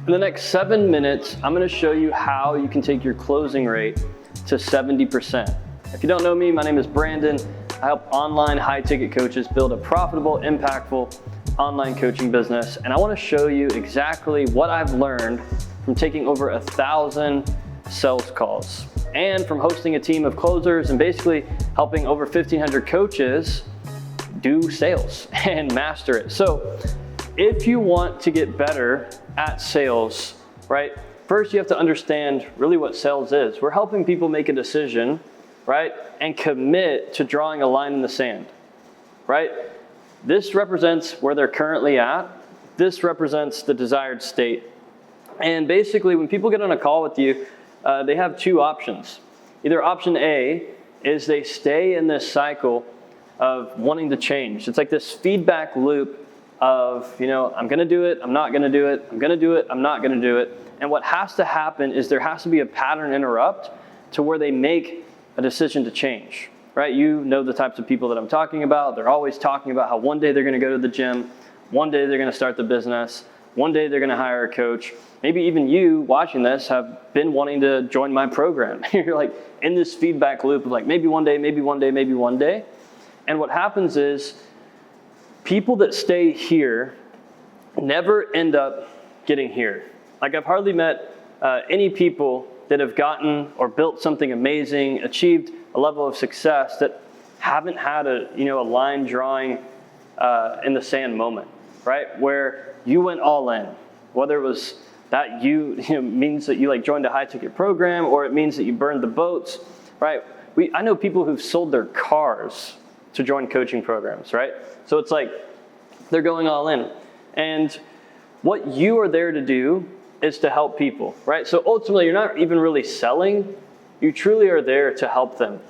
In the next 7 minutes, I'm gonna show you how you can take your closing rate to 70%. If you don't know me, my name is Brandon. I help online high-ticket coaches build a profitable, impactful online coaching business. And I wanna show you exactly what I've learned from taking over 1,000 sales calls and from hosting a team of closers and basically helping over 1,500 coaches do sales and master it. So if you want to get better at sales, right, first you have to understand really what sales is. We're helping people make a decision, right, and commit to drawing a line in the sand, right? This represents where they're currently at. This represents the desired state. And basically, when people get on a call with you, they have two options. Either option A is they stay in this cycle of wanting to change. It's like this feedback loop of, I'm gonna do it, I'm not gonna do it, I'm gonna do it, I'm not gonna do it. And what has to happen is there has to be a pattern interrupt to where they make a decision to change, right? You know the types of people that I'm talking about. They're always talking about how one day they're gonna go to the gym, one day they're gonna start the business, one day they're gonna hire a coach. Maybe even you watching this have been wanting to join my program. You're like in this feedback loop of like maybe one day, maybe one day, maybe one day. And what happens is people that stay here never end up getting here. Like I've hardly met any people that have gotten or built something amazing, achieved a level of success that haven't had a line drawing in the sand moment, right? Where you went all in, whether it was that means that you like joined a high ticket program or it means that you burned the boats, right? I know people who've sold their cars to join coaching programs, right? So it's like they're going all in. And what you are there to do is to help people, right? So ultimately, you're not even really selling. You truly are there to help them.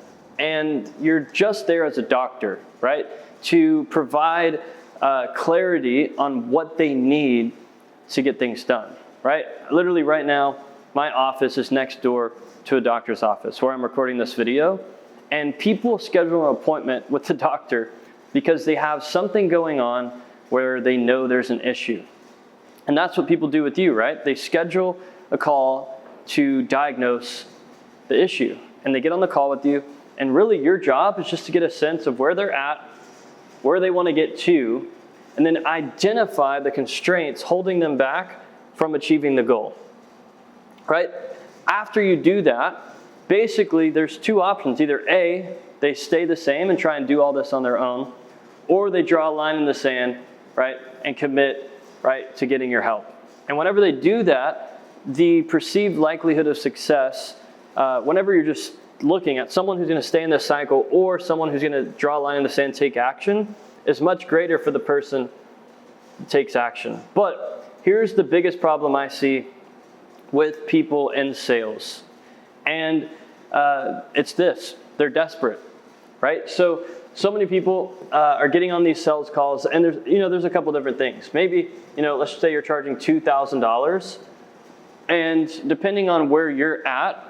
And you're just there as a doctor, right? To provide clarity on what they need to get things done, right? Literally right now, my office is next door to a doctor's office where I'm recording this video. And people schedule an appointment with the doctor because they have something going on where they know there's an issue. And that's what people do with you, right? They schedule a call to diagnose the issue. And they get on the call with you. And really your job is just to get a sense of where they're at, where they want to get to, and then identify the constraints holding them back from achieving the goal, right? After you do that, basically, there's two options. Either A, they stay the same and try and do all this on their own, or they draw a line in the sand, right, and commit, right, to getting your help. And whenever they do that, the perceived likelihood of success, whenever you're just looking at someone who's going to stay in this cycle or someone who's going to draw a line in the sand, take action, is much greater for the person who takes action. But here's the biggest problem I see with people in sales. And it's this, they're desperate, right? So many people are getting on these sales calls and there's a couple different things. Maybe, let's say you're charging $2,000 and depending on where you're at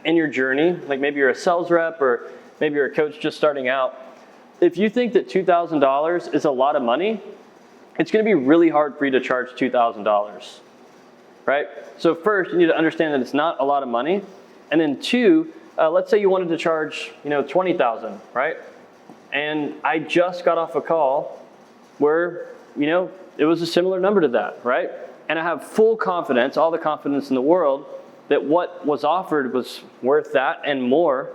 in your journey, like maybe you're a sales rep or maybe you're a coach just starting out, if you think that $2,000 is a lot of money, it's gonna be really hard for you to charge $2,000. Right? So first, you need to understand that it's not a lot of money. And then two, let's say you wanted to charge, $20,000, right? And I just got off a call where, it was a similar number to that, right? And I have full confidence, all the confidence in the world, that what was offered was worth that and more.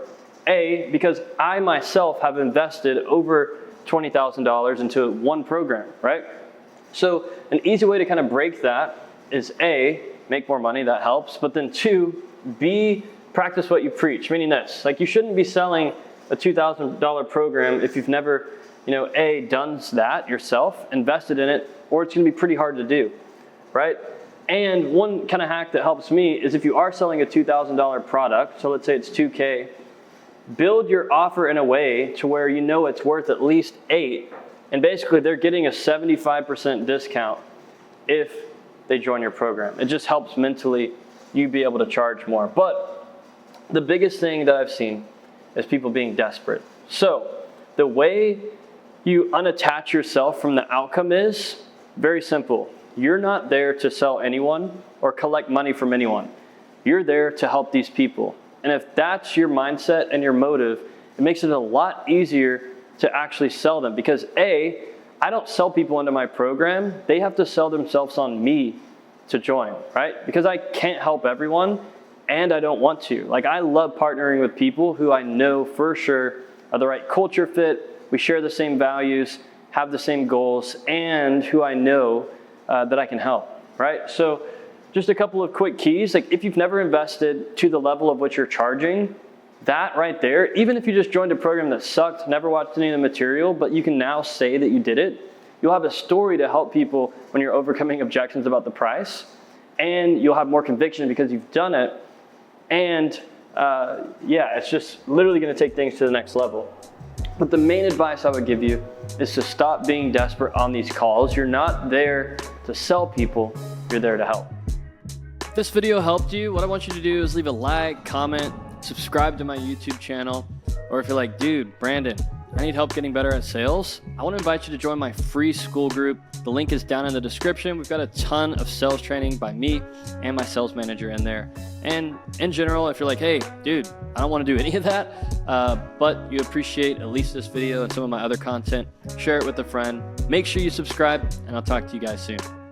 A, because I myself have invested over $20,000 into one program, right? So an easy way to kind of break that is A, make more money, that helps, but then two, B, practice what you preach, meaning this, like you shouldn't be selling a $2,000 program if you've never, A, done that yourself, invested in it, or it's gonna be pretty hard to do, right? And one kind of hack that helps me is if you are selling a $2,000 product, so let's say it's $2,000, build your offer in a way to where it's worth at least $8,000, and basically they're getting a 75% discount if they join your program. It just helps mentally you be able to charge more. But the biggest thing that I've seen is people being desperate. So the way you unattach yourself from the outcome is very simple. you're not there to sell anyone or collect money from anyone. You're there to help these people. And if that's your mindset and your motive, it makes it a lot easier to actually sell them, because A, I don't sell people into my program. They have to sell themselves on me to join, right? Because I can't help everyone and I don't want to. Like, I love partnering with people who I know for sure are the right culture fit, we share the same values, have the same goals, and who I know that I can help, right? So just a couple of quick keys. Like, if you've never invested to the level of what you're charging, that right there, even if you just joined a program that sucked, never watched any of the material, but you can now say that you did it, you'll have a story to help people when you're overcoming objections about the price, and you'll have more conviction because you've done it. And yeah, it's just literally going to take things to the next level. But the main advice I would give you is to stop being desperate on these calls. You're not there to sell people, you're there to help. If this video helped you, what I want you to do is leave a like, comment, subscribe to my YouTube channel. Or if you're like, dude, Brandon, I need help getting better at sales, I want to invite you to join my free school group. The link is down in the description. We've got a ton of sales training by me and my sales manager in there. And in general, if you're like, hey, dude, I don't want to do any of that, but you appreciate at least this video and some of my other content, share it with a friend. Make sure you subscribe, and I'll talk to you guys soon.